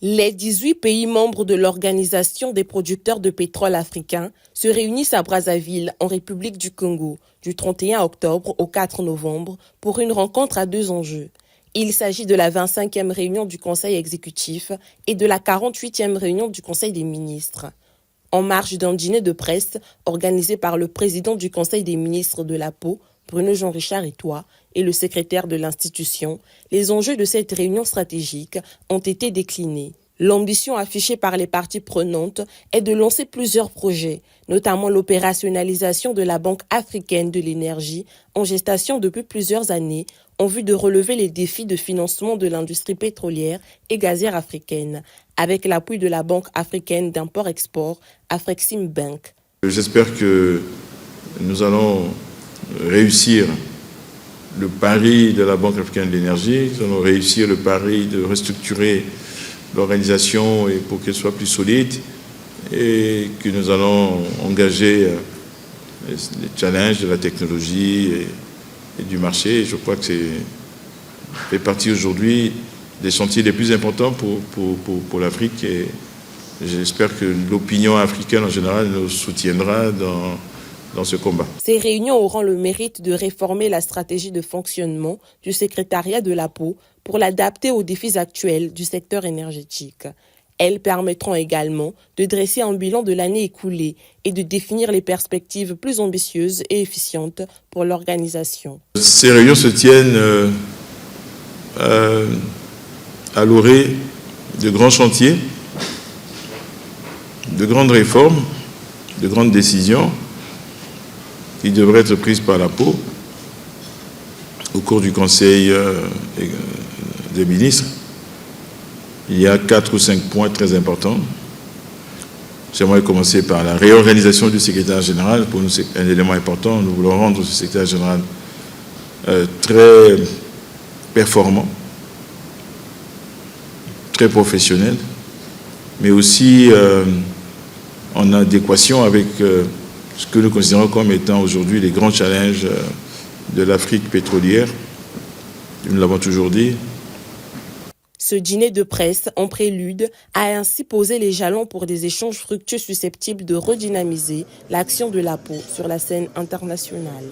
Les 18 pays membres de l'Organisation des producteurs de pétrole africains se réunissent à Brazzaville, en République du Congo, du 31 octobre au 4 novembre pour une rencontre à deux enjeux. Il s'agit de la 25e réunion du Conseil exécutif et de la 48e réunion du Conseil des ministres. En marge d'un dîner de presse organisé par le président du Conseil des ministres de la Peau, Bruno Jean-Richard Etoua, et le secrétaire de l'institution, les enjeux de cette réunion stratégique ont été déclinés. L'ambition affichée par les parties prenantes est de lancer plusieurs projets, notamment l'opérationnalisation de la Banque africaine de l'énergie, en gestation depuis plusieurs années, en vue de relever les défis de financement de l'industrie pétrolière et gazière africaine, avec l'appui de la Banque africaine d'import-export, Afreximbank. J'espère que nous allons réussir le pari de la Banque africaine de l'énergie, nous allons réussir le pari de restructurer l'organisation et pour qu'elle soit plus solide, et que nous allons engager les challenges de la technologie et du marché. Je crois que c'est fait partie aujourd'hui des chantiers les plus importants pour l'Afrique, et j'espère que l'opinion africaine en général nous soutiendra dans ce combat. Ces réunions auront le mérite de réformer la stratégie de fonctionnement du secrétariat de la Peau pour l'adapter aux défis actuels du secteur énergétique. Elles permettront également de dresser un bilan de l'année écoulée et de définir les perspectives plus ambitieuses et efficientes pour l'organisation. Ces réunions se tiennent à l'orée de grands chantiers, de grandes réformes, de grandes décisions qui devraient être prises par la Peau au cours du Conseil des ministres. Il y a 4 ou 5 points très importants. J'aimerais commencer par la réorganisation du secrétaire général. Pour nous, c'est un élément important. Nous voulons rendre ce secrétaire général très performant, très professionnel, mais aussi en adéquation avec ce que nous considérons comme étant aujourd'hui les grands challenges de l'Afrique pétrolière. Nous l'avons toujours dit. Ce dîner de presse, en prélude, a ainsi posé les jalons pour des échanges fructueux susceptibles de redynamiser l'action de la Peau sur la scène internationale.